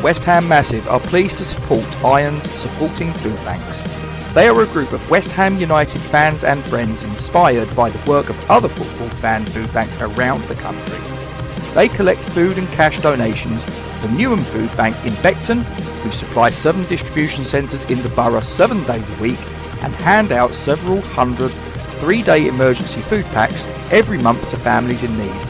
West Ham Massive are pleased to support Irons Supporting Food Banks. They are a group of West Ham United fans and friends inspired by the work of other football fan food banks around the country. They collect food and cash donations for Newham Food Bank in Beckton, who supply 7 distribution centres in the borough 7 days a week, and hand out several hundred 3-day emergency food packs every month to families in need.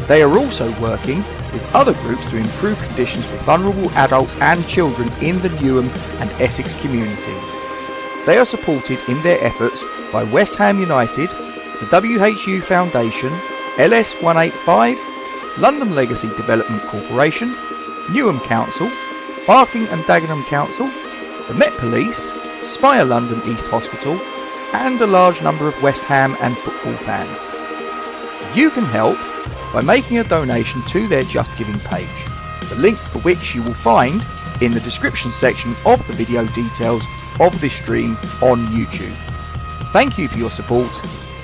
They are also working with other groups to improve conditions for vulnerable adults and children in the Newham and Essex communities. They are supported in their efforts by West Ham United, the WHU Foundation, LS185, London Legacy Development Corporation, Newham Council, Barking and Dagenham Council, the Met Police, Spire London East Hospital, and a large number of West Ham and football fans. You can help by making a donation to their Just Giving page, the link for which you will find in the description section of the video details of this stream on YouTube. Thank you for your support.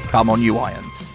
Come on, you Irons.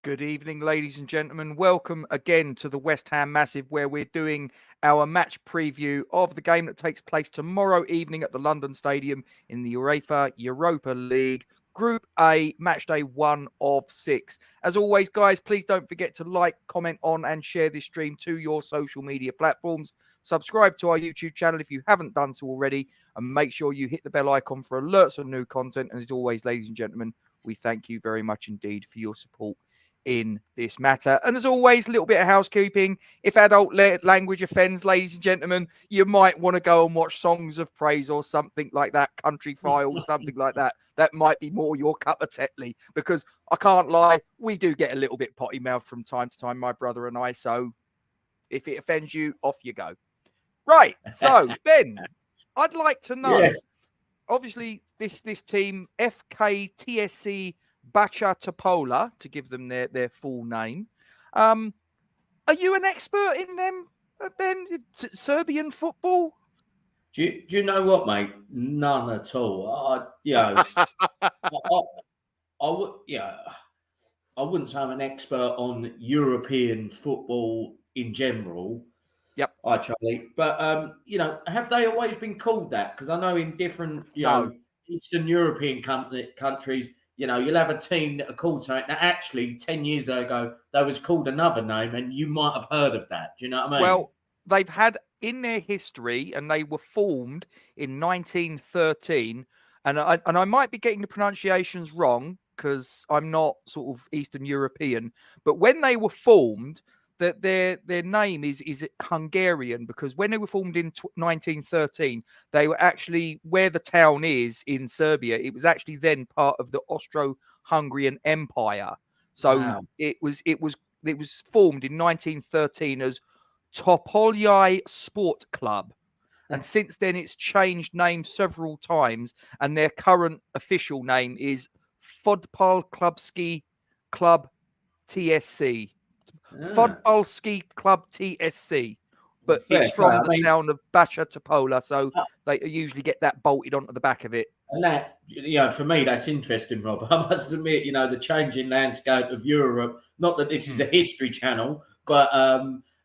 Good evening, ladies and gentlemen. Welcome again to the West Ham Massive, where we're doing our match preview of the game that takes place tomorrow evening at the London Stadium in the UEFA Europa League Group A, match day 1 of 6. As always, guys, please don't forget to like, comment on and share this stream to your social media platforms. Subscribe to our YouTube channel if you haven't done so already, and make sure you hit the bell icon for alerts on new content. And as always, ladies and gentlemen, we thank you very much indeed for your support in this matter. And as always, a little bit of housekeeping. If adult language offends, ladies and gentlemen, you might want to go and watch Songs of Praise or something like that, Country Files, something like that. That might be more your cup of Tetley, because I can't lie, we do get a little bit potty mouth from time to time, my brother and I. So if it offends you, off you go. Right. So then I'd like to know, yes, obviously this team, FKTSC Bačka Topola, to give them their full name. Are you an expert in them, Ben? Serbian football? Do you know what, mate? None at all. I wouldn't say I'm an expert on European football in general. Yep. Hi, Charlie. But have they always been called that? Because I know in different Eastern European countries, you'll have a team that are called something that actually 10 years ago they was called another name, and you might have heard of that. Do you know what I mean? Well, they've had in their history, and they were formed in 1913, and I might be getting the pronunciations wrong because I'm not sort of Eastern European, but when they were formed, that their name is Hungarian, because when they were formed in 1913, they were actually, where the town is in Serbia, it was actually then part of the Austro-Hungarian Empire. So wow. it was formed in 1913 as Topola Sport Club, and since then it's changed name several times, and their current official name is Fotbal Klubski Club TSC. Fotbalski Club TSC, but it's from the town of Bačka Topola, so they usually get that bolted onto the back of it. And that, for me, that's interesting, Rob. I must admit, the changing landscape of Europe. Not that this is a history channel, but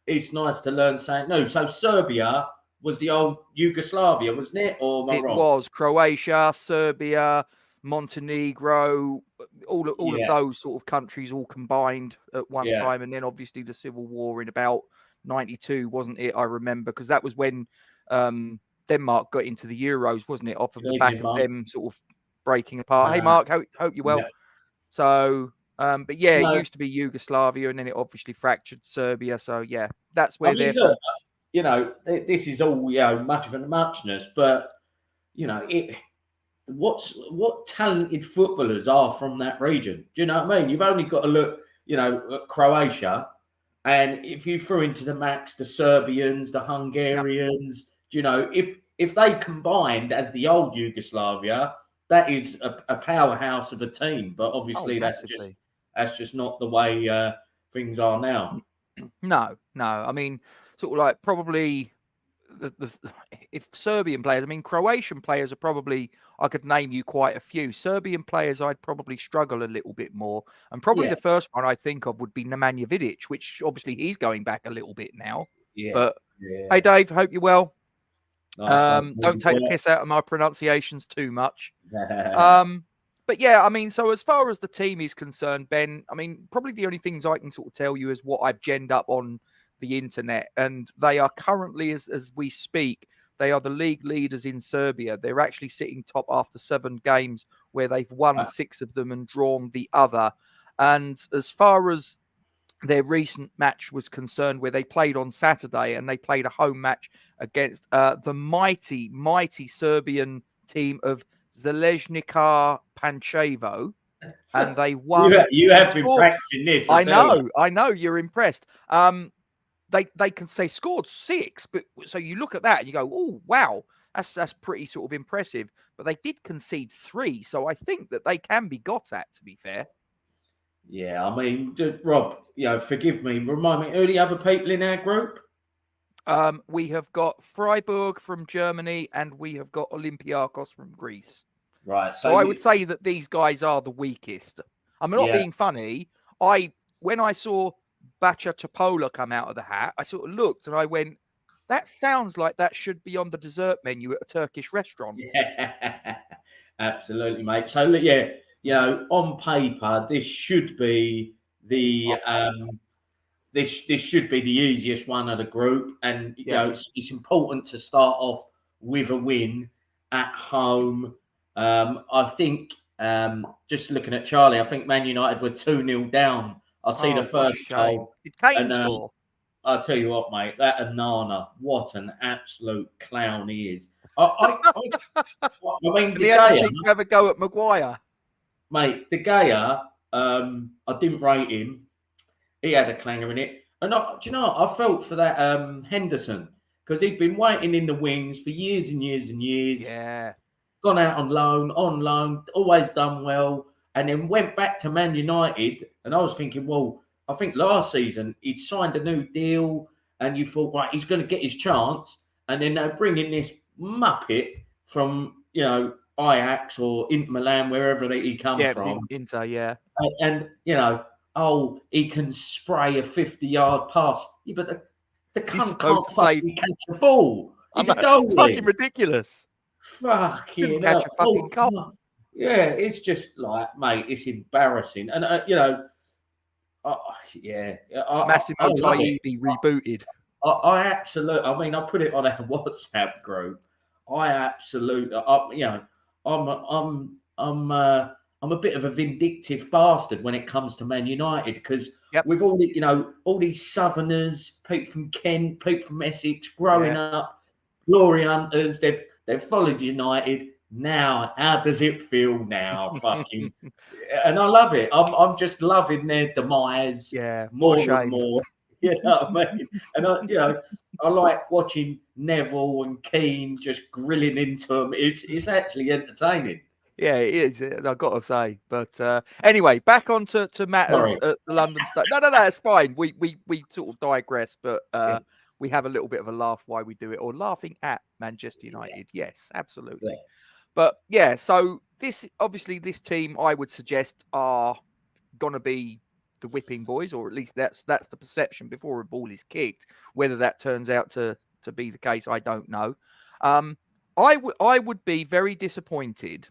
it's nice to learn something new. So Serbia was the old Yugoslavia, wasn't it? Or am I wrong? It was Croatia, Serbia, Montenegro, all of those sort of countries all combined at one time, and then obviously the civil war in about 92, wasn't it? I remember, because that was when Denmark got into the Euros, wasn't it? Off of the back of them sort of breaking apart. Hey, Mark, hope you're well. Yeah. So, but yeah, it used to be Yugoslavia, and then it obviously fractured Serbia. So yeah, that's where they're from. This is all much of a muchness, but what talented footballers are from that region. Do you know what I mean? You've only got to look, at Croatia, and if you threw into the max the Serbians, the Hungarians, if they combined as the old Yugoslavia, that is a powerhouse of a team. But obviously, that's just not the way things are now. No. I mean, sort of like probably if Serbian players, I mean, Croatian players are probably, I could name you quite a few. Serbian players, I'd probably struggle a little bit more. And probably the first one I think of would be Nemanja Vidic, which obviously he's going back a little bit now. Yeah. But hey, Dave, hope you're well. Nice, don't take the piss out of my pronunciations too much. But yeah, I mean, so as far as the team is concerned, Ben, I mean, probably the only things I can sort of tell you is what I've genned up on the internet, and they are currently, as we speak, they are the league leaders in Serbia. They're actually sitting top after 7 games, where they've won 6 of them and drawn the other. And as far as their recent match was concerned, where they played on Saturday, and they played a home match against the mighty Serbian team of Željeznica Pančevo, and they won. You have been practicing this. I know, you're impressed. They can say scored 6, but so you look at that and you go, oh wow, that's pretty sort of impressive. But they did concede 3, so I think that they can be got at, to be fair. Yeah, I mean, Rob, forgive me, remind me, who are the other people in our group? We have got Freiburg from Germany, and we have got Olympiacos from Greece. Right. So I would say that these guys are the weakest. I'm not being funny. When I saw Bačka Topola come out of the hat, I sort of looked and I went, that sounds like that should be on the dessert menu at a Turkish restaurant. Yeah, absolutely, mate. So yeah, on paper, this should be the this should be the easiest one of the group, and it's important to start off with a win at home. I think just looking at Charlie, I think Man United were 2-0 down. I see the first goal. Did Kane score? I'll tell you what, mate, that Anana, what an absolute clown he is. I mean, did he have to have a go at Maguire? Mate, De Gea, I didn't rate him. He had a clanger in it. And do you know what? I felt for that Henderson, because he'd been waiting in the wings for years and years and years. Yeah. Gone out on loan, always done well, and then went back to Man United. And I was thinking, well, I think last season he'd signed a new deal, and you thought, right, he's going to get his chance. And then they're bringing this muppet from, Ajax or Inter Milan, wherever he come from. Inter, yeah. And he can spray a 50-yard pass. Yeah, but the cunt can't fucking catch a ball. He's a goalie. It's fucking ridiculous. Fucking catch a fucking goal. Yeah, it's just like, mate, it's embarrassing. And Massimo Taibbi rebooted. I absolutely. I mean, I put it on our WhatsApp group. I'm a bit of a vindictive bastard when it comes to Man United, because with all these Southerners, people from Kent, people from Essex, growing up, glory hunters, they've followed United. Now, how does it feel now? Fucking, and I love it. I'm just loving their demise. Yeah, more and more. You know what I mean? And I like watching Neville and Keane just grilling into them. It's actually entertaining. Yeah, it is. I've got to say. But anyway, back on to matters at the London State. No, it's fine. We sort of digress, but we have a little bit of a laugh while we do it, or laughing at Manchester United. Yes, absolutely. Yeah. But yeah, so this team, I would suggest, are gonna be the whipping boys, or at least that's the perception before a ball is kicked. Whether that turns out to be the case, I don't know. I would be very disappointed,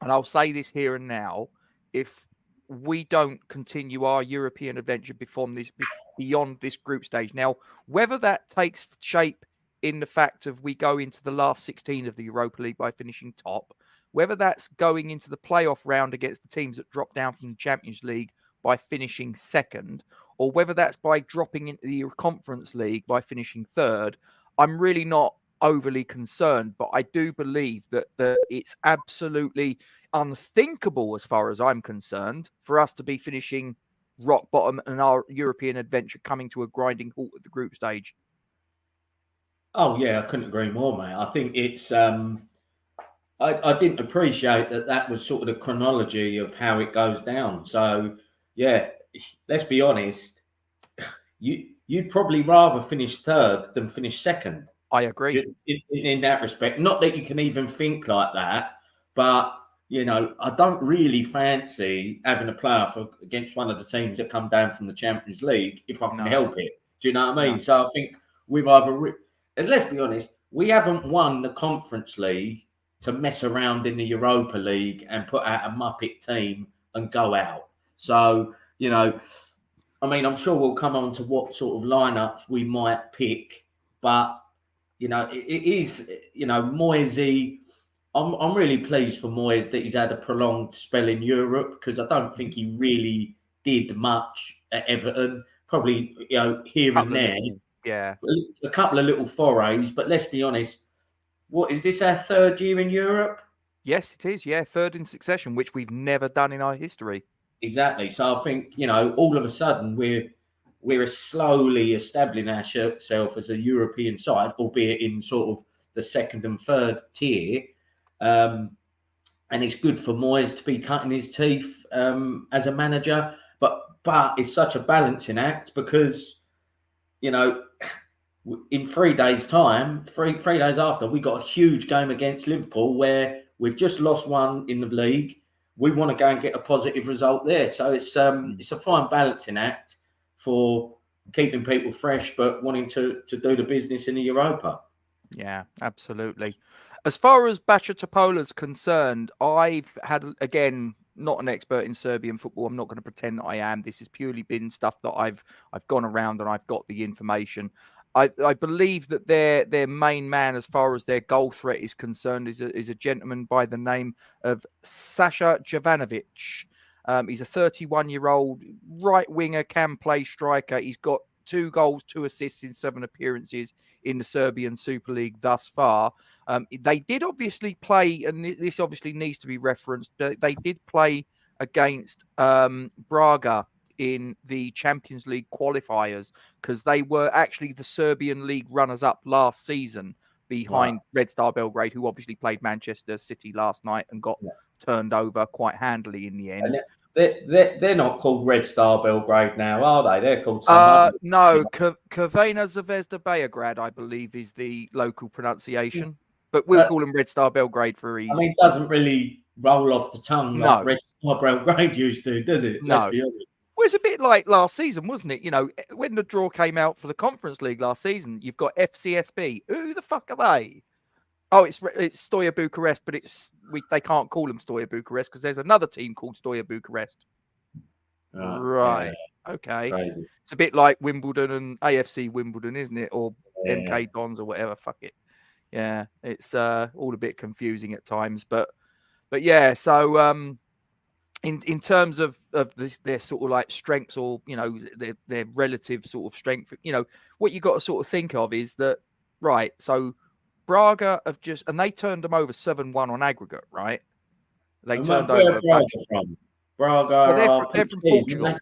and I'll say this here and now, if we don't continue our European adventure beyond this group stage. Now, whether that takes shape in the fact of we go into the last 16 of the Europa League by finishing top, whether that's going into the playoff round against the teams that drop down from the Champions League by finishing second, or whether that's by dropping into the Conference League by finishing third, I'm really not overly concerned, but I do believe that it's absolutely unthinkable, as far as I'm concerned, for us to be finishing rock bottom and our European adventure coming to a grinding halt at the group stage. Oh yeah, I couldn't agree more, mate. I think it's I didn't appreciate that was sort of the chronology of how it goes down. So yeah, let's be honest, you'd probably rather finish third than finish second. I agree. In that respect. Not that you can even think like that, but I don't really fancy having a playoff against one of the teams that come down from the Champions League if I can help it. Do you know what I mean? No. So I think we've either, and let's be honest, we haven't won the Conference League to mess around in the Europa League and put out a Muppet team and go out. So, I mean, I'm sure we'll come on to what sort of lineups we might pick, but it is, Moisey. I'm really pleased for Moyes that he's had a prolonged spell in Europe, because I don't think he really did much at Everton. Probably, here and there. A couple of little forays, but let's be honest. What is this, our third year in Europe? Yes, it is. Yeah, third in succession, which we've never done in our history. Exactly. So I think, all of a sudden we're slowly establishing ourselves as a European side, albeit in sort of the second and third tier. And it's good for Moyes to be cutting his teeth as a manager. But it's such a balancing act, because, in 3 days' time, three days after, we got a huge game against Liverpool where we've just lost one in the league. We want to go and get a positive result there. So it's a fine balancing act for keeping people fresh, but wanting to do the business in the Europa. Yeah, absolutely. As far as Bačka Topola is concerned, I've had, again, not an expert in Serbian football. I'm not going to pretend that I am. This has purely been stuff that I've gone around and I've got the information. I believe that their main man, as far as their goal threat is concerned, is a gentleman by the name of Sasha Jovanovic. He's a 31-year-old right winger, can play striker. He's got 2 goals, 2 assists in 7 appearances in the Serbian Super League thus far. They did obviously play, and this obviously needs to be referenced, they did play against Braga in the Champions League qualifiers, because they were actually the Serbian league runners-up last season behind Red Star Belgrade, who obviously played Manchester City last night and got turned over quite handily in the end. They're not called Red Star Belgrade now, are they? They're called no, Crvena Zvezda Beograd, I believe, is the local pronunciation. But we'll call them Red Star Belgrade for ease. I mean, it doesn't really roll off the tongue like Red Star Belgrade used to, does it? No. Let's be honest. Well, it's a bit like last season, wasn't it? When the draw came out for the Conference League last season, you've got FCSB. Who the fuck are they? Oh, it's Stoja Bucharest, but they can't call them Stoja Bucharest because there's another team called Stoja Bucharest. Right. Yeah. Okay. Crazy. It's a bit like Wimbledon and AFC Wimbledon, isn't it? Or MK Dons or whatever. Fuck it. Yeah, it's all a bit confusing at times, but yeah. So in terms of their sort of like strengths, or their relative sort of strength, what you got to sort of think of is that, right? So Braga have and they turned them over 7-1 on aggregate, right? They turned over Braga from. Braga, they're from Portugal.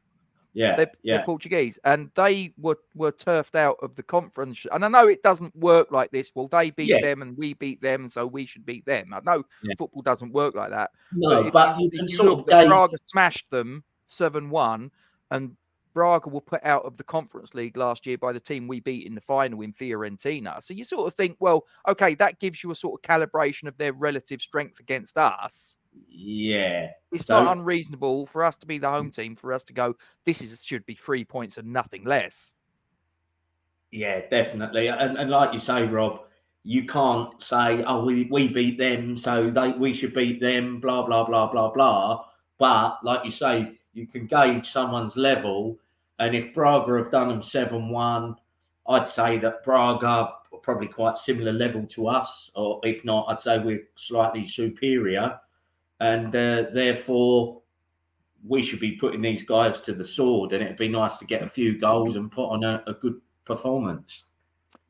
Yeah, they're Portuguese, and they were turfed out of the conference. And I know it doesn't work like this. Well, they beat them, and we beat them, so we should beat them. I know football doesn't work like that. No, but you can sort of Braga smashed them 7-1, and Braga were put out of the Conference League last year by the team we beat in the final in Fiorentina. So you sort of think, well, okay, that gives you a sort of calibration of their relative strength against us. Yeah. It's not unreasonable for us to be the home team, for us to go, should be 3 points and nothing less. Yeah, definitely. And like you say, Rob, you can't say, oh, we beat them, so we should beat them, blah, blah, blah, blah, blah. But like you say, you can gauge someone's level. And if Braga have done them 7-1, I'd say that Braga are probably quite similar level to us. Or if not, I'd say we're slightly superior. And therefore, we should be putting these guys to the sword. And it'd be nice to get a few goals and put on a good performance.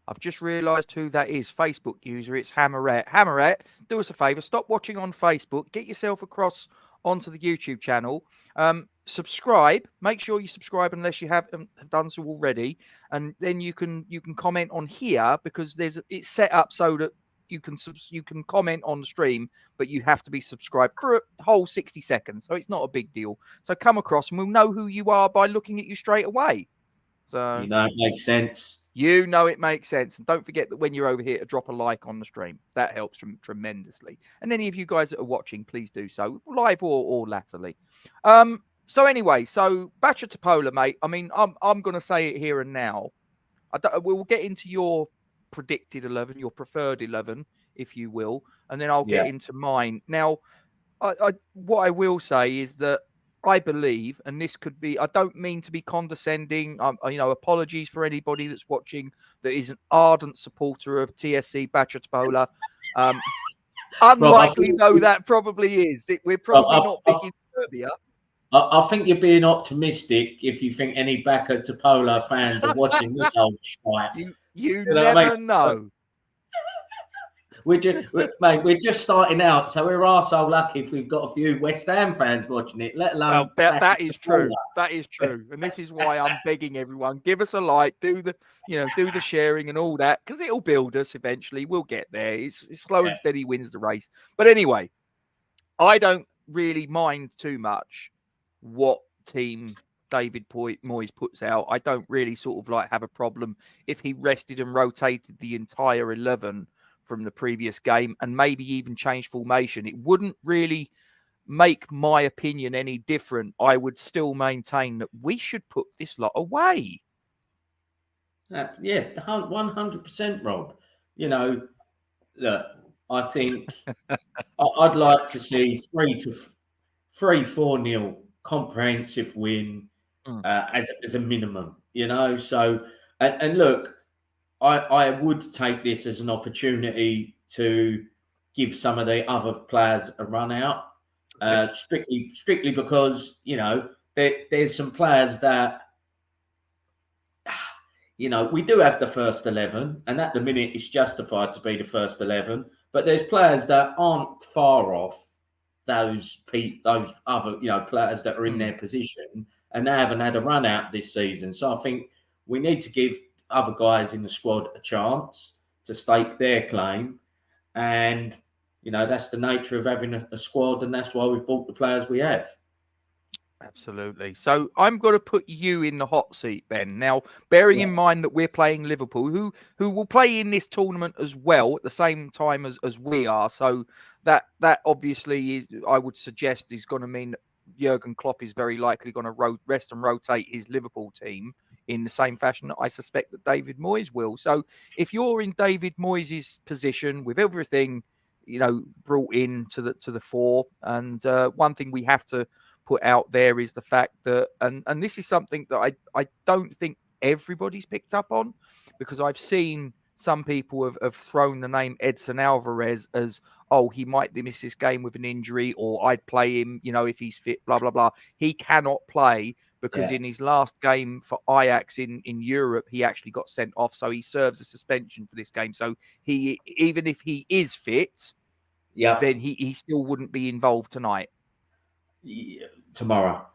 I've just realised who that is. Facebook user, it's Hammerette. Hammerette, do us a favour, stop watching on Facebook, get yourself across onto the YouTube channel. Subscribe. Make sure you subscribe unless you have done so already, and then you can comment on here, because it's set up so that you can comment on the stream, but you have to be subscribed for a whole 60 seconds. So it's not a big deal. So come across and we'll know who you are by looking at you straight away. So it makes sense. It makes sense. And don't forget that when you're over here to drop a like on the stream. That helps tremendously. And any of you guys that are watching, please do so, live or latterly. So anyway, Bačka Topola, mate. I mean, I'm going to say it here and now. We'll get into your predicted 11, your preferred 11, if you will, and then I'll get into mine. Now, what I will say is that I believe, and this could be, I don't mean to be condescending. Apologies for anybody that's watching that is an ardent supporter of TSC Bačka Topola. Unlikely though that probably is. We're probably not picking Serbia. I think you're being optimistic if you think any Bačka Topola fans are watching this old fight. You never know. We're just starting out, so we're arsehole lucky if we've got a few West Ham fans watching it, let alone. Well, that is true. That is true, and this is why I'm begging everyone: give us a like, do the sharing and all that, because it'll build us eventually. We'll get there. It's slow and steady wins the race. But anyway, I don't really mind too much what team David Moyes puts out. I don't really sort of have a problem if he rested and rotated the entire 11 from the previous game and maybe even changed formation. It wouldn't really make my opinion any different. I would still maintain that we should put this lot away. 100%, Rob. Look, I think I'd like to see 3-4-0 comprehensive win as a minimum, So, and look, I would take this as an opportunity to give some of the other players a run out, strictly because there's some players that we do have the first 11, and at the minute it's justified to be the first 11. But there's players that aren't far off those other players that are in their position, and they haven't had a run out this season. So I think we need to give other guys in the squad a chance to stake their claim, and that's the nature of having a squad, and that's why we've bought the players we have. Absolutely. So I'm going to put you in the hot seat, Ben. Now, bearing in mind that we're playing Liverpool, who will play in this tournament as well at the same time as we are. So that obviously is, I would suggest, is going to mean that Jurgen Klopp is very likely going to rest and rotate his Liverpool team in the same fashion that I suspect that David Moyes will. So if you're in David Moyes' position with everything, brought in to the fore, and one thing we have to put out there is the fact that, and this is something that I don't think everybody's picked up on, because I've seen some people have thrown the name Edson Alvarez as, he might miss this game with an injury, or I'd play him, if he's fit, blah, blah, blah. He cannot play because in his last game for Ajax in Europe, he actually got sent off. So he serves a suspension for this game. So even if he is fit, then he still wouldn't be involved tonight. Tomorrow.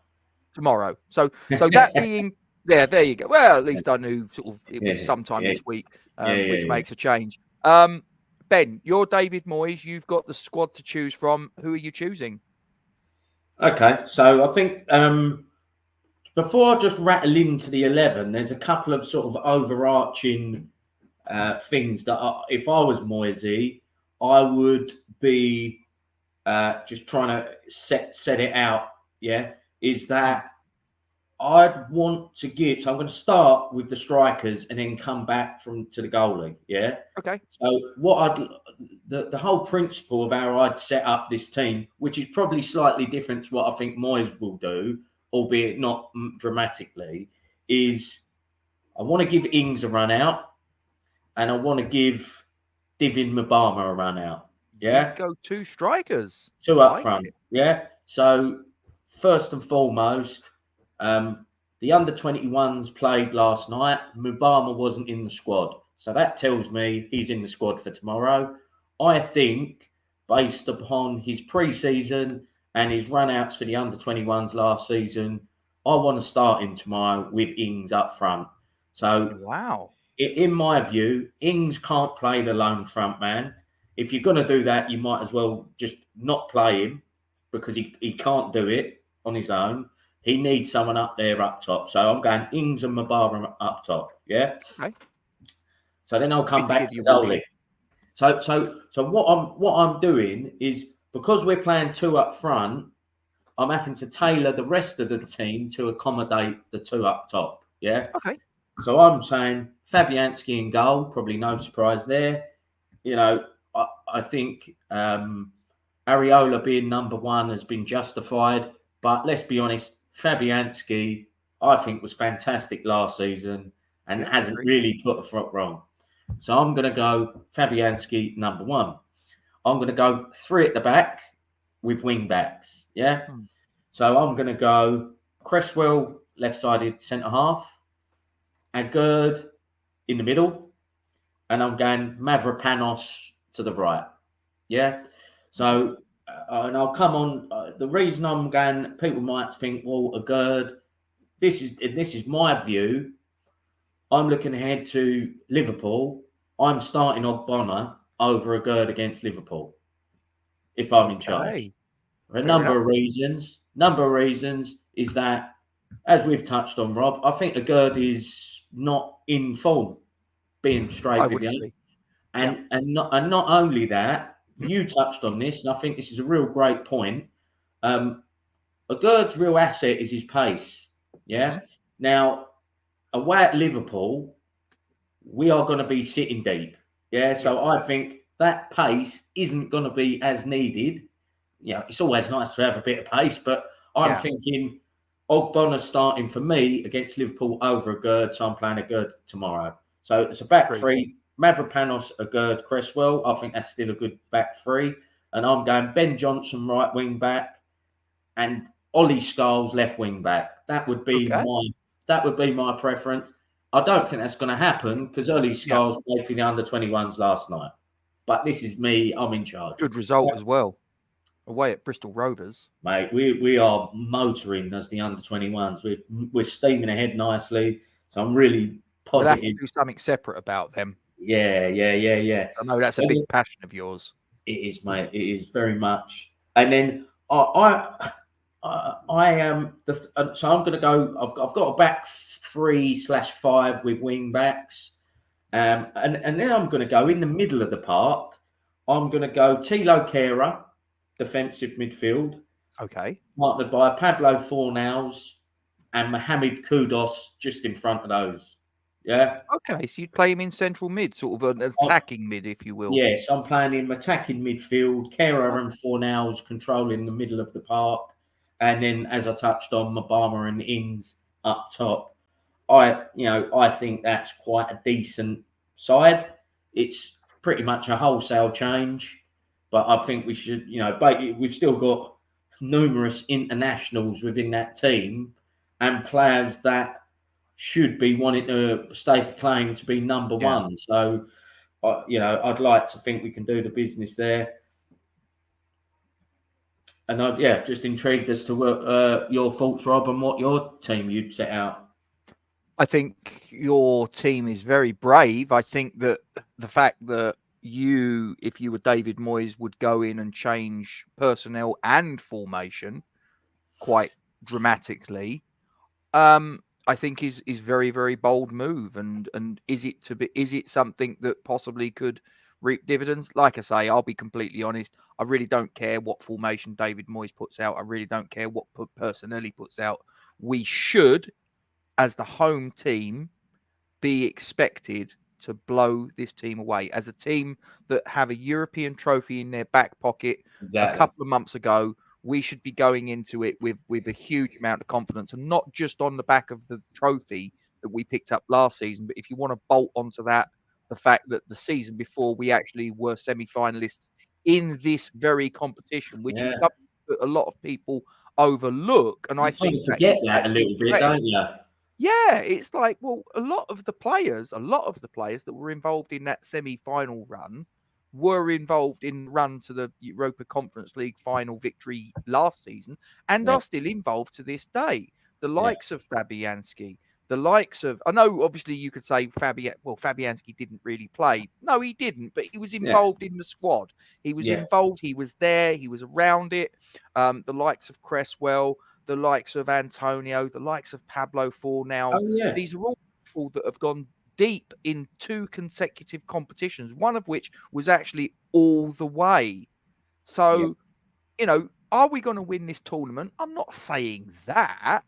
So that being there you go. Well, at least I knew it was sometime this week, which makes a change. Ben, you're David Moyes. You've got the squad to choose from. Who are you choosing? Okay, so I think before I just rattle into the 11, there's a couple of sort of overarching things that if I was Moyes, I would be just trying to set it out. Is that I'd want to get. So I'm going to start with the strikers and then come back to the goalie. Okay. So the whole principle of how I'd set up this team, which is probably slightly different to what I think Moyes will do, albeit not dramatically, is I want to give Ings a run out, and I want to give Divin Mbama a run out. You'd go two strikers. Two up front. So first and foremost, the under-21s played last night. Mbama wasn't in the squad. So that tells me he's in the squad for tomorrow. I think, based upon his pre-season and his run-outs for the under-21s last season, I want to start him tomorrow with Ings up front. So, wow. In my view, Ings can't play the lone front man. If you're going to do that, you might as well just not play him because he can't do it on his own. He needs someone up there up top. So I'm going Ings and Mababa up top. Yeah. Okay. So then I'll come back to the goalie. So what I'm doing is, because we're playing two up front, I'm having to tailor the rest of the team to accommodate the two up top. Yeah. Okay. So I'm saying Fabianski in goal, probably no surprise there. You know, I think Areola being number one has been justified. But let's be honest, Fabianski, I think, was fantastic last season and hasn't really put a foot wrong. So I'm going to go Fabianski number one. I'm going to go three at the back with wing backs. Yeah. So I'm going to go Cresswell, left-sided centre half, Agurd in the middle, and I'm going Mavropanos to the right. Yeah. So, and I'll come on. The reason I'm going, people might think, well, Agurd, this is my view. I'm looking ahead to Liverpool. I'm starting Ogbonna over Agurd against Liverpool if I'm in charge. For a number of reasons. Number of reasons is that, as we've touched on, Rob, I think Agurd is not in form, being straight with you. And not only that, you touched on this, and I think this is a real great point. Agurd's real asset is his pace. Yeah. Now, away at Liverpool, we are going to be sitting deep. Yeah. So I think that pace isn't going to be as needed. You know, it's always nice to have a bit of pace, but I'm thinking Ogbonna starting for me against Liverpool over Agurd, so I'm playing Agurd tomorrow. So it's a back three: Mavropanos, Agurd, Cresswell. I think that's still a good back three. And I'm going Ben Johnson right wing back and Ollie Scholes left wing back. That would be my preference. I don't think that's going to happen because Ollie Scholes played for the under-21s last night. But this is me. I'm in charge. Good result as well. Away at Bristol Rovers, mate. We are motoring as the under-21s. We're steaming ahead nicely. So I'm really positive. We'll have to do something separate about them. Yeah. I know that's a big passion of yours. It is, mate. It is very much. And then I am so I'm going to go. I've got a back 3/5 with wing backs, and then I'm going to go in the middle of the park. I'm going to go Tilo Kehrer, defensive midfield. Okay. Partnered by Pablo Fornals and Mohamed Kudus just in front of those. Yeah. Okay, so you'd play him in central mid, sort of an attacking mid, if you will. Yes, I'm playing him attacking midfield. Kehrer and Fornals controlling the middle of the park. And then, as I touched on, Mabama and Ings up top. I think that's quite a decent side. It's pretty much a wholesale change. But I think we should, we've still got numerous internationals within that team and players that should be wanting to stake a claim to be number one. So, I'd like to think we can do the business there. And just intrigued as to what your thoughts, Rob, and what your team you'd set out. I think your team is very brave. I think that the fact that if you were David Moyes, would go in and change personnel and formation quite dramatically, I think is very, very bold move. And is it something that possibly could reap dividends? Like I say, I'll be completely honest. I really don't care what formation David Moyes puts out. I really don't care what personnel he puts out. We should, as the home team, be expected to blow this team away. As a team that have a European trophy in their back pocket a couple of months ago, we should be going into it with a huge amount of confidence, and not just on the back of the trophy that we picked up last season, but if you want to bolt onto that, the fact that the season before we actually were semi-finalists in this very competition, which is something that a lot of people overlook. And I think forget that a little bit, don't you? Yeah, it's like, well, a lot of the players that were involved in that semi-final run were involved in the run to the Europa Conference League final victory last season and Yeah, are still involved to this day. The yeah, likes of Fabianski, the likes of, I know obviously you could say Fabianski didn't really play. No, he didn't, but he was yeah, involved in the squad. He was yeah. involved, he was there, he was around it. The likes of Cresswell, the likes of Antonio, the likes of Pablo Fornals. Oh yeah, These are all people that have gone deep in 2 consecutive competitions, one of which was actually all the way. yeah, So, are we going to win this tournament? I'm not saying that.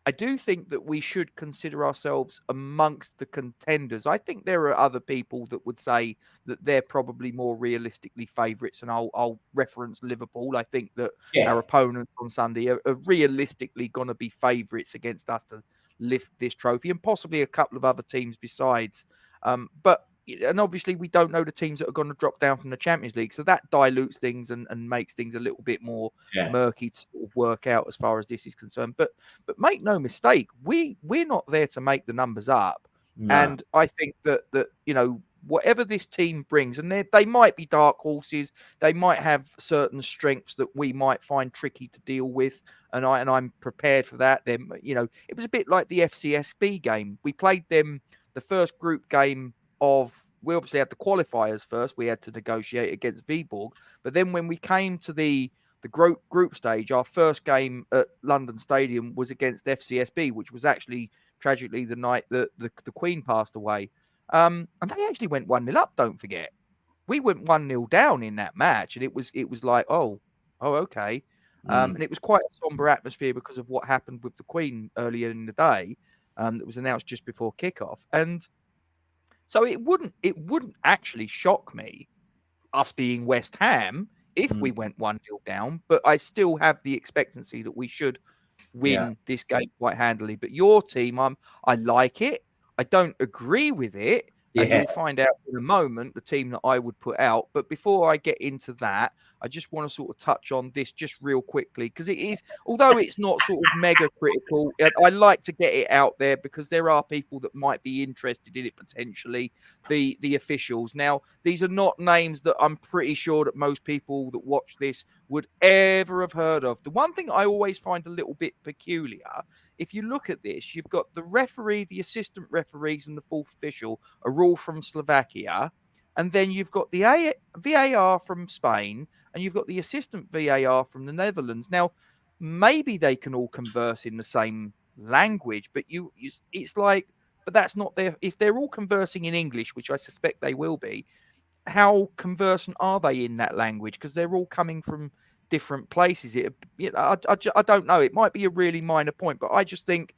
I do think that we should consider ourselves amongst the contenders. I think there are other people that would say that they're probably more realistically favourites, and I'll reference Liverpool. I think that yeah. our opponents on Sunday are realistically going to be favourites against us to lift this trophy, and possibly a couple of other teams besides. And obviously we don't know the teams that are going to drop down from the Champions League, so that dilutes things and makes things a little bit more Yeah. murky to sort of work out as far as this is concerned. But make no mistake, we're not there to make the numbers up. No. And I think that whatever this team brings, and they might be dark horses, they might have certain strengths that we might find tricky to deal with, and I'm prepared for that. Then it was a bit like the FCSB game. We played them the first group game we obviously had the qualifiers first. We had to negotiate against Viborg, but then when we came to the group stage, our first game at London Stadium was against FCSB, which was actually tragically the night that the Queen passed away. And they actually went 1-0 up, don't forget. We went 1-0 down in that match, and it was like, oh, okay. And it was quite a somber atmosphere because of what happened with the Queen earlier in the day. That was announced just before kickoff. And so it wouldn't actually shock me, us being West Ham, if we went 1-0 down, but I still have the expectancy that we should win this game quite handily. But your team, I like it. I don't agree with it. And you'll find out in a moment the team that I would put out. But before I get into that, I just want to sort of touch on this just real quickly, because it is, although it's not sort of mega critical, I like to get it out there because there are people that might be interested in it potentially, the officials. Now, these are not names that I'm pretty sure that most people that watch this would ever have heard of. The one thing I always find a little bit peculiar, if you look at this, you've got the referee, the assistant referees, and the fourth official are all from Slovakia. And then you've got the VAR from Spain, and you've got the assistant VAR from the Netherlands. Now, maybe they can all converse in the same language, but it's like, but that's not their, if they're all conversing in English, which I suspect they will be, how conversant are they in that language? Because they're all coming from different places. I don't know. It might be a really minor point, but I just think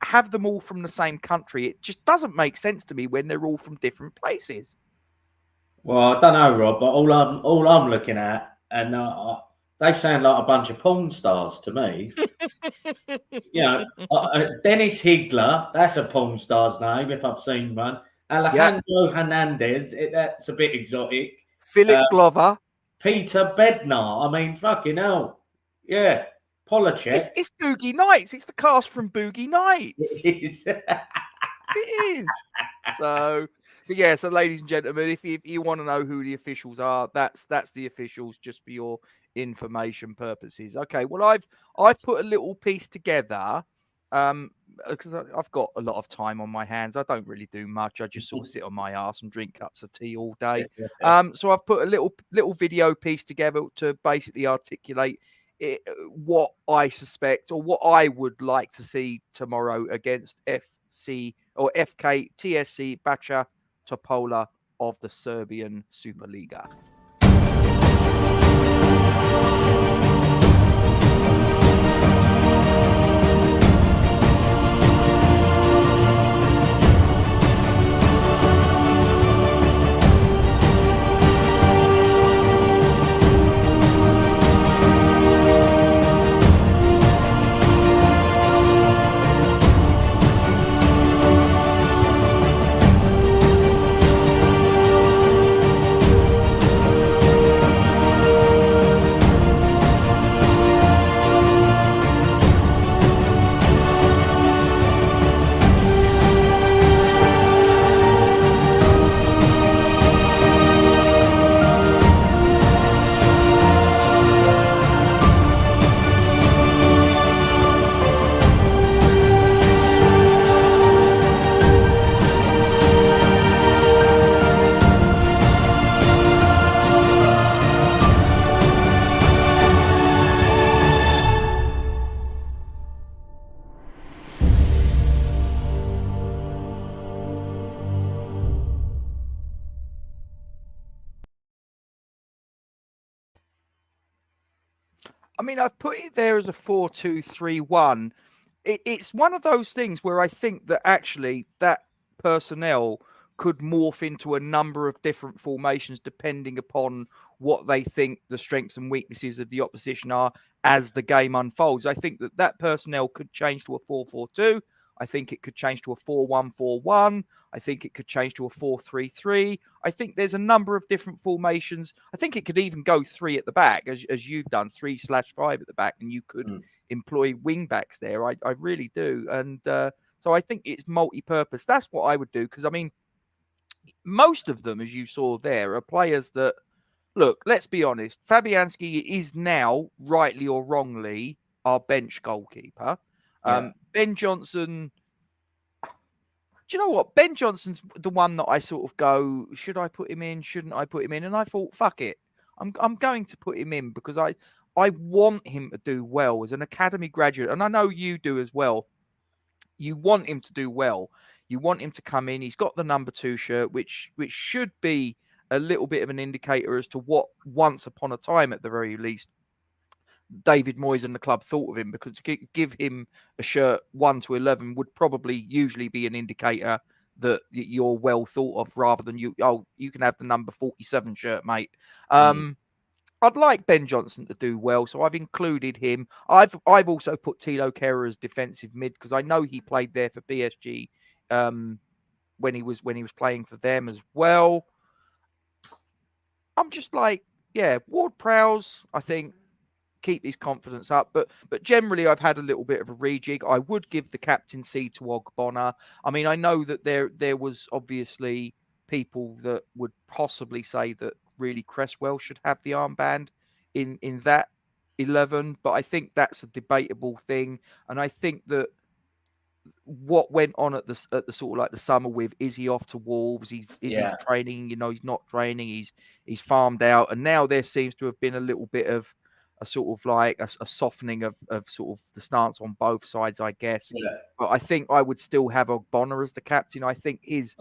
have them all from the same country. It just doesn't make sense to me when they're all from different places. Well, I don't know, Rob, but all I'm looking at, and they sound like a bunch of porn stars to me. Dennis Higler, that's a porn star's name if I've seen one. Alejandro Hernandez, that's a bit exotic. Philip Glover. Peter Bednar, I mean, fucking hell. Yeah, Polacek. It's Boogie Nights. It's the cast from Boogie Nights. It is. It is. So ladies and gentlemen, if you want to know who the officials are, that's the officials, just for your information purposes. Okay, well, I've put a little piece together because I've got a lot of time on my hands. I don't really do much. I just sort of sit on my ass and drink cups of tea all day. So I've put a little video piece together to basically articulate what I suspect or what I would like to see tomorrow against FK TSC Bačka Topola of the Serbian Superliga. I mean, I've put it there as a 4-2-3-1. It's one of those things where I think that actually that personnel could morph into a number of different formations depending upon what they think the strengths and weaknesses of the opposition are as the game unfolds. I think that personnel could change to a 4-4-2. I think it could change to a 4-1-4-1. I think it could change to a 4-3-3. I think there's a number of different formations. I think it could even go 3 at the back, as you've done, 3/5 at the back, and you could employ wing backs there. I really do. And so I think it's multi-purpose. That's what I would do, because, I mean, most of them, as you saw there, are players that, look, let's be honest, Fabianski is now, rightly or wrongly, our bench goalkeeper. Ben Johnson, do you know what? Ben Johnson's the one that I sort of go, should I put him in? Shouldn't I put him in? And I thought, fuck it. I'm going to put him in because I want him to do well as an academy graduate. And I know you do as well. You want him to do well. You want him to come in. He's got the number 2 shirt, which should be a little bit of an indicator as to what once upon a time, at the very least, David Moyes and the club thought of him, because to give him a shirt 1 to 11 would probably usually be an indicator that you're well thought of, rather than you can have the number 47 shirt, mate. I'd like Ben Johnson to do well, so I've included him. I've also put Thilo Kehrer as defensive mid, because I know he played there for PSG when he was playing for them as well. I'm just like, yeah, Ward-Prowse, I think, keep his confidence up, but generally I've had a little bit of a rejig. I would give the captaincy to Ogbonna. I mean, I know that there was obviously people that would possibly say that really Cresswell should have the armband in that 11, but I think that's a debatable thing. And I think that what went on at the sort of like the summer with, is he off to Wolves? Is he training? You know, he's not training. He's farmed out, and now there seems to have been a little bit of a sort of like a softening of sort of the stance on both sides, I guess. Yeah. But I think I would still have Ogbonna as the captain. I think his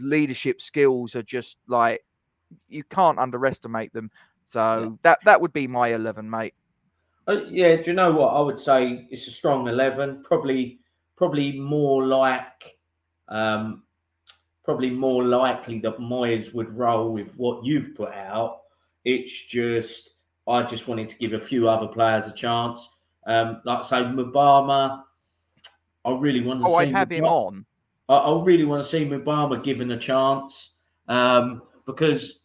leadership skills are just like, you can't underestimate them. So that would be my 11, mate. Yeah, do you know what? I would say it's a strong 11. Probably more like, probably more likely that Moyes would roll with what you've put out. It's just, I just wanted to give a few other players a chance. Like I say, Mubama, I really want to see. I'd have him on. I really want to see Mubama given a chance, because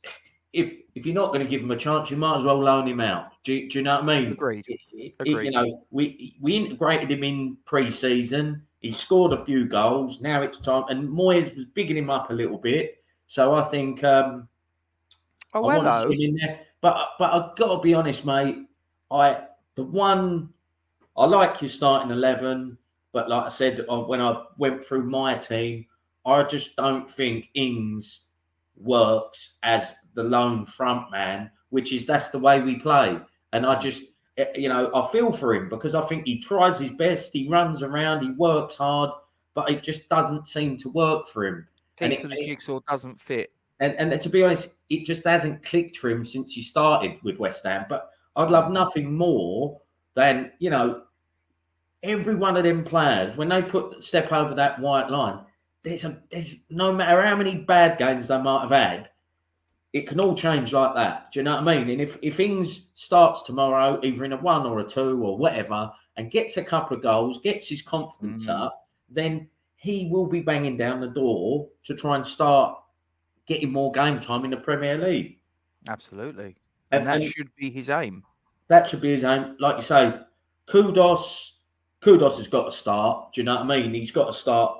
if you're not going to give him a chance, you might as well loan him out. Do you know what I mean? Agreed. You know, we integrated him in pre-season. He scored a few goals. Now it's time, and Moyes was bigging him up a little bit. So I think I want to see him in there. But I've got to be honest, mate. I like your starting 11, but like I said, when I went through my team, I just don't think Ings works as the lone front man, that's the way we play. And I just, I feel for him, because I think he tries his best, he runs around, he works hard, but it just doesn't seem to work for him. Piece of the jigsaw doesn't fit. And to be honest, it just hasn't clicked for him since he started with West Ham. But I'd love nothing more than, every one of them players, when they step over that white line, there's no matter how many bad games they might have had, it can all change like that. Do you know what I mean? And if Ings starts tomorrow, either in a 1 or a 2 or whatever, and gets a couple of goals, gets his confidence up, then he will be banging down the door to try and start getting more game time in the Premier League. Absolutely. And that should be his aim. That should be his aim. Like you say, Kudos has got to start. Do you know what I mean? He's got to start.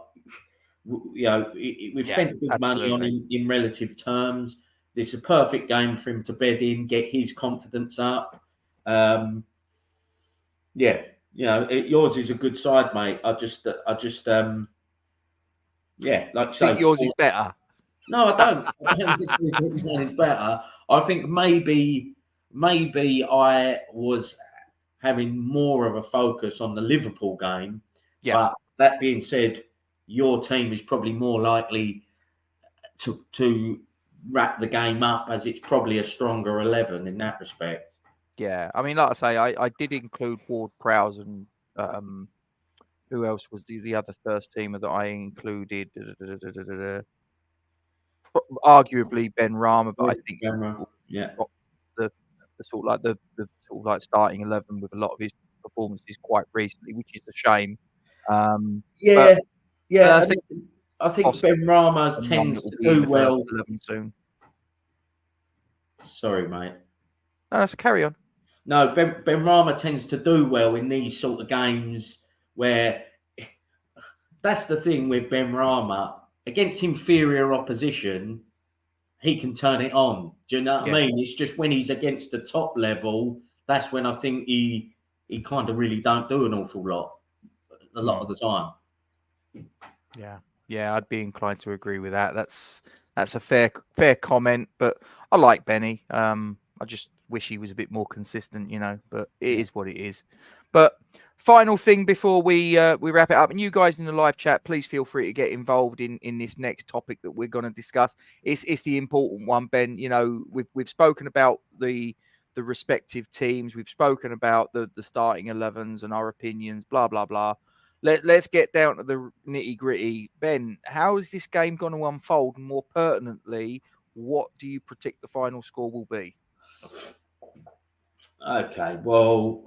We've spent good money on him in relative terms. It's a perfect game for him to bed in, get his confidence up. Yours is a good side, mate. Like you say, yours is better. No, I don't. I don't think his one is better. I think maybe I was having more of a focus on the Liverpool game. Yeah. But that being said, your team is probably more likely to wrap the game up, as it's probably a stronger 11 in that respect. Yeah, I mean, like I say, I did include Ward-Prowse and who else was the other first teamer that I included? Arguably Ben Rama, but I think Yeah. got the sort of like the sort of like starting 11 with a lot of his performances quite recently, which is a shame. Yeah, But yeah. I think I think Ben Rama tends to do well. 11 soon. Sorry, mate. No, let's carry on. No, Ben Rama tends to do well in these sort of games where that's the thing with Ben Rama. Against inferior opposition, he can turn it on. Do you know what I mean? It's just when he's against the top level, that's when I think he kind of really don't do an awful lot, a lot of the time. Yeah, I'd be inclined to agree with that. That's a fair comment, but I like Benny. I just wish he was a bit more consistent, but it is what it is. But final thing before we wrap it up, and you guys in the live chat, please feel free to get involved in this next topic that we're going to discuss. It's the important one, Ben. We've spoken about the respective teams. We've spoken about the starting 11s and our opinions, blah blah blah. Let's get down to the nitty gritty. Ben, how is this game going to unfold? And more pertinently, what do you predict the final score will be? Okay, well,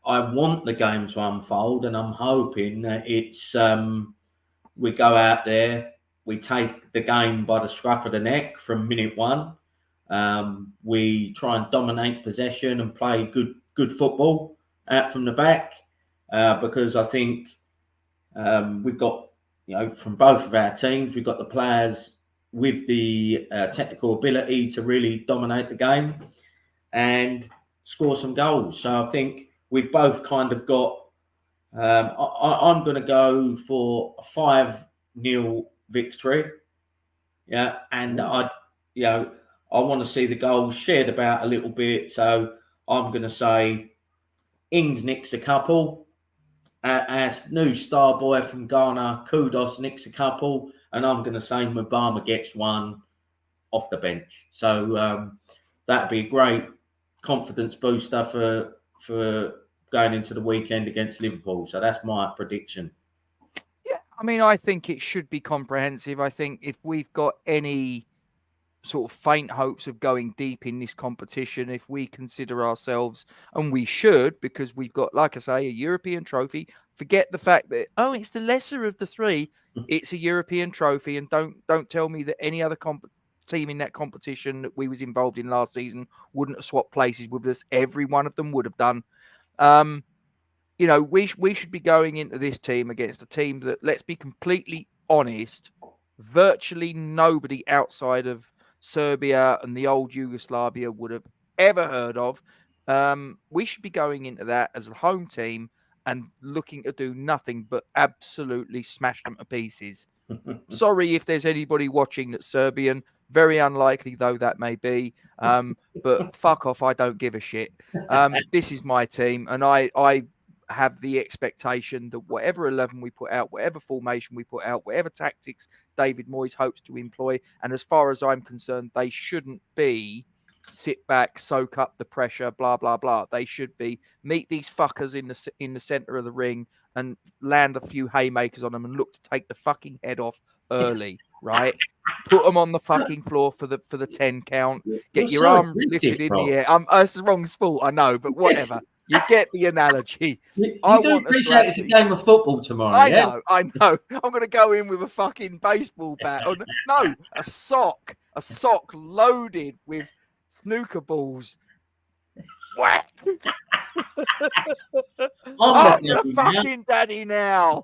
I want the game to unfold, and I'm hoping that it's we go out there, we take the game by the scruff of the neck from minute one. We try and dominate possession and play good football out from the back, because I think we've got, from both of our teams, we've got the players with the technical ability to really dominate the game and score some goals. So I think we've both kind of got. I'm going to go for a 5-0 victory. Yeah, and I want to see the goals shared about a little bit. So I'm going to say Ings nicks a couple. Our new star boy from Ghana, Kudos, nicks a couple, and I'm going to say Mubama gets one off the bench. So that'd be a great confidence booster for going into the weekend against Liverpool. So that's my prediction. Yeah, I mean, I think it should be comprehensive. I think if we've got any sort of faint hopes of going deep in this competition, if we consider ourselves, and we should, because we've got, like I say, a European trophy. Forget the fact that it's the lesser of the three. It's a European trophy, and don't tell me that any other team in that competition that we was involved in last season wouldn't have swapped places with us. Every one of them would have done. We should be going into this team against a team that, let's be completely honest, virtually nobody outside of Serbia and the old Yugoslavia would have ever heard of. We should be going into that as a home team and looking to do nothing but absolutely smash them to pieces. Sorry if there's anybody watching that's Serbian. Very unlikely, though, that may be. But fuck off. I don't give a shit. This is my team, and I have the expectation that whatever 11 we put out, whatever formation we put out, whatever tactics David Moyes hopes to employ, and as far as I'm concerned, they shouldn't be sit back, soak up the pressure, blah, blah, blah. They should be meet these fuckers in the center of the ring and land a few haymakers on them and look to take the fucking head off early, right? Put them on the fucking floor for the 10 count. Get your arm lifted in the air. That's the wrong sport, I know, but whatever. You get the analogy. You do appreciate it's a game of football tomorrow. I know. I'm going to go in with a fucking baseball bat. No, a sock loaded with snooker balls. Whack! I'm the fucking daddy now.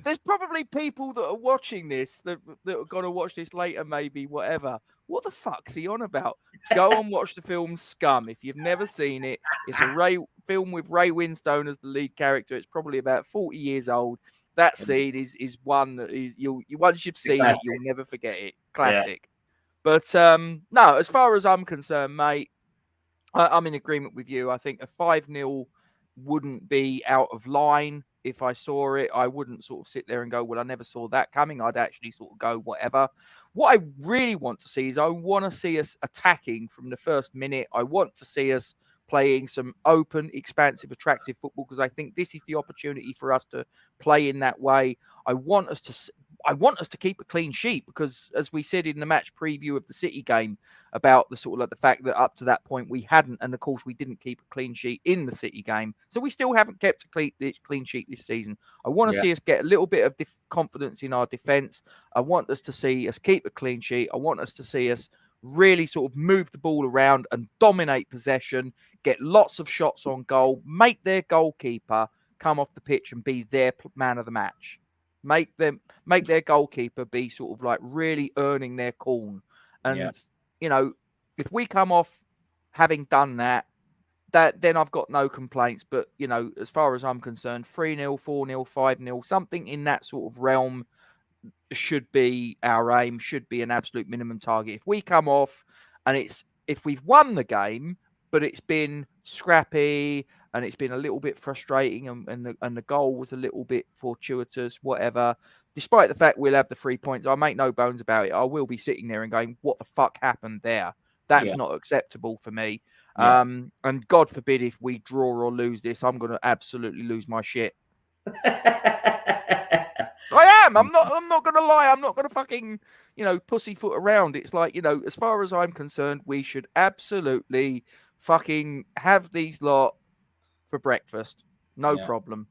There's probably people that are watching this that are going to watch this later, maybe, whatever. What the fuck's he on about? Go and watch the film Scum. If you've never seen it, it's a film with Ray Winstone as the lead character. It's probably about 40 years old. That scene is one that is once you've seen it, you'll never forget it. Classic. Yeah. But no, as far as I'm concerned, mate, I'm in agreement with you. I think a 5-0 wouldn't be out of line. if I saw it, I wouldn't sort of sit there and go, well, I never saw that coming. I'd actually sort of go, whatever. What I really want to see is I want to see us attacking from the first minute. I want to see us playing some open, expansive, attractive football, because I think this is the opportunity for us to play in that way. I want us to keep a clean sheet, because as we said in the match preview of the City game about the sort of like the fact that up to that point we hadn't, and of course we didn't keep a clean sheet in the City game. So we still haven't kept a clean sheet this season. I want to see us get a little bit of confidence in our defence. I want us to see us keep a clean sheet. I want us to see us really sort of move the ball around and dominate possession, get lots of shots on goal, make their goalkeeper come off the pitch and be their man of the match. Make their goalkeeper be sort of like really earning their corn. And, you know, if we come off having done that, then I've got no complaints. But, you know, as far as I'm concerned, 3-0, 4-0, 5-0, something in that sort of realm should be our aim, should be an absolute minimum target. If we come off and if we've won the game, but it's been scrappy and it's been a little bit frustrating and the goal was a little bit fortuitous, whatever, despite the fact we'll have the 3 points, I make no bones about it. I will be sitting there and going, what the fuck happened there? That's not acceptable for me. And God forbid if we draw or lose this, I'm going to absolutely lose my shit. I am. I'm not going to lie. I'm not going to fucking, you know, pussyfoot around. It's like, you know, as far as I'm concerned, we should absolutely fucking have these lot for breakfast. No problem.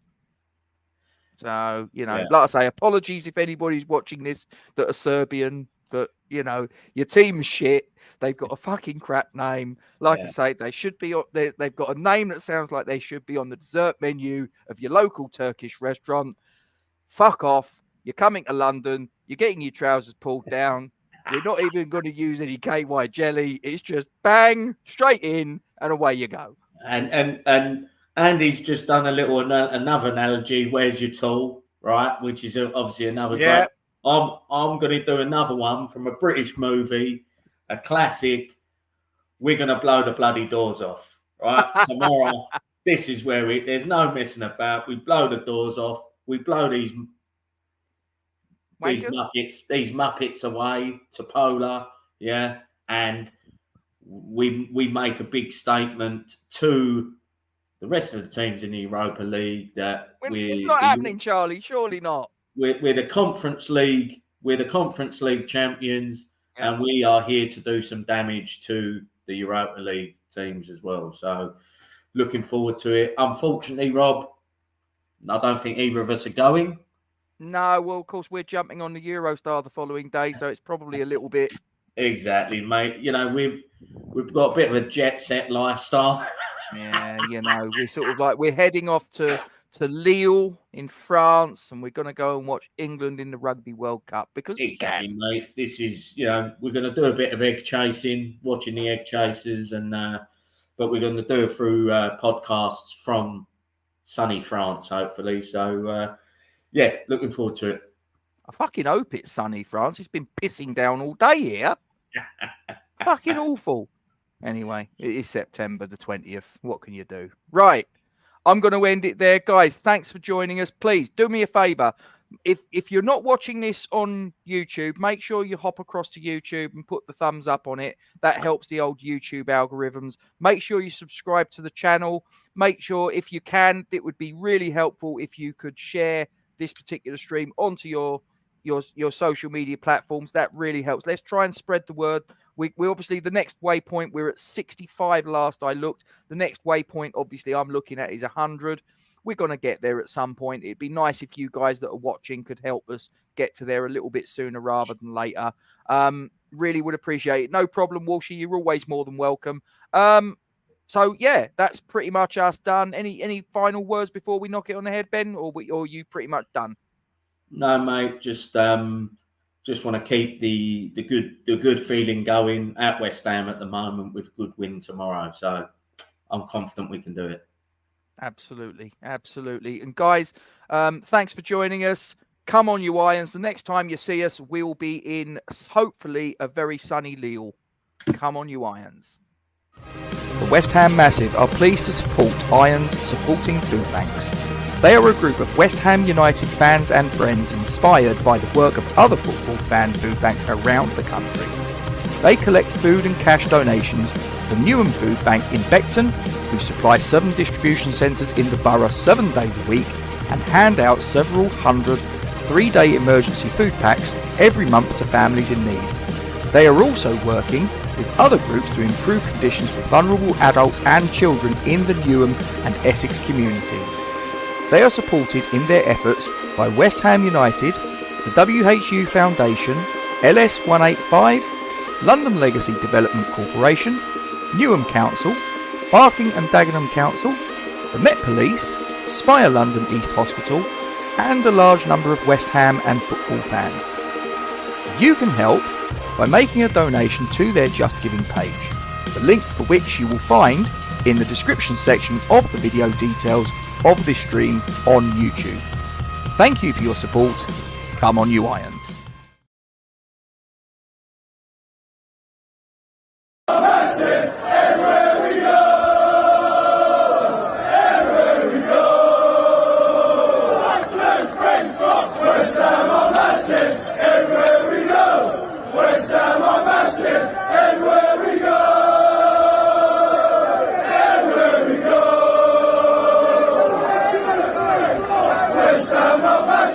So, you know, like I say, apologies if anybody's watching this that are Serbian, but, you know, your team's shit. They've got a fucking crap name. Like I say, they should be. They've got a name that sounds like they should be on the dessert menu of your local Turkish restaurant. Fuck off. You're coming to London. You're getting your trousers pulled down. We're not even going to use any KY jelly. It's just bang, straight in, and away you go. And Andy's just done another analogy. Where's your tool, right? Which is obviously another great. I'm going to do another one from a British movie, a classic. We're going to blow the bloody doors off, right? Tomorrow, this is where there's no messing about. We blow the doors off. We blow these muppets away, Topola, and we make a big statement to the rest of the teams in the Europa League that it's not happening, Charlie. Surely not. We're the Conference League. We're the Conference League champions, and we are here to do some damage to the Europa League teams as well. So, looking forward to it. Unfortunately, Rob, I don't think either of us are going. No, well, of course, we're jumping on the Eurostar the following day, so it's probably a little bit. Exactly, mate. You know, we've got a bit of a jet set lifestyle. Yeah, you know, we're heading off to Lille in France, and we're going to go and watch England in the Rugby World Cup because exactly, mate. This is, you know, we're going to do a bit of egg chasing, watching the egg chasers, and but we're going to do it through podcasts from sunny France, hopefully. So, looking forward to it. I fucking hope it's sunny France. It's been pissing down all day here. Fucking awful. Anyway, it is September the 20th. What can you do? Right. I'm going to end it there. Guys, thanks for joining us. Please do me a favor. If you're not watching this on YouTube, make sure you hop across to YouTube and put the thumbs up on it. That helps the old YouTube algorithms. Make sure you subscribe to the channel. Make sure, if you can, it would be really helpful if you could share this particular stream onto your social media platforms. That really helps. Let's try and spread the word. We obviously, the next waypoint, we're at 65 last I looked. The next waypoint, obviously, I'm looking at is 100. We're going to get there at some point. It'd be nice if you guys that are watching could help us get to there a little bit sooner rather than later. Really would appreciate it. No problem, Walshy. You're always more than welcome. So, yeah, that's pretty much us done. Any final words before we knock it on the head, Ben? Or are you pretty much done? No, mate. Just want to keep the good feeling going at West Ham at the moment with a good win tomorrow. So I'm confident we can do it. Absolutely. And guys, thanks for joining us. Come on, you Irons. The next time you see us, we'll be in hopefully a very sunny Lille. Come on, you Irons. The West Ham Massive are pleased to support Irons Supporting Food Banks. They are a group of West Ham United fans and friends inspired by the work of other football fan food banks around the country. They collect food and cash donations for Newham Food Bank in Beckton, who supply 7 distribution centres in the borough 7 days a week, and hand out several hundred 3-day emergency food packs every month to families in need. They are also working with other groups to improve conditions for vulnerable adults and children in the Newham and Essex communities. They are supported in their efforts by West Ham United, the WHU Foundation, LS185, London Legacy Development Corporation, Newham Council, Barking and Dagenham Council, the Met Police, Spire London East Hospital, and a large number of West Ham and football fans. You can help by making a donation to their Just Giving page, the link for which you will find in the description section of the video details of this stream on YouTube. Thank you for your support. Come on, you Irons.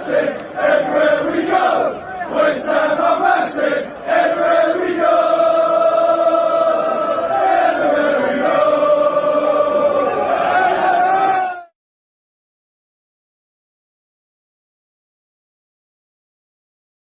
Everywhere we go, West Ham are massive.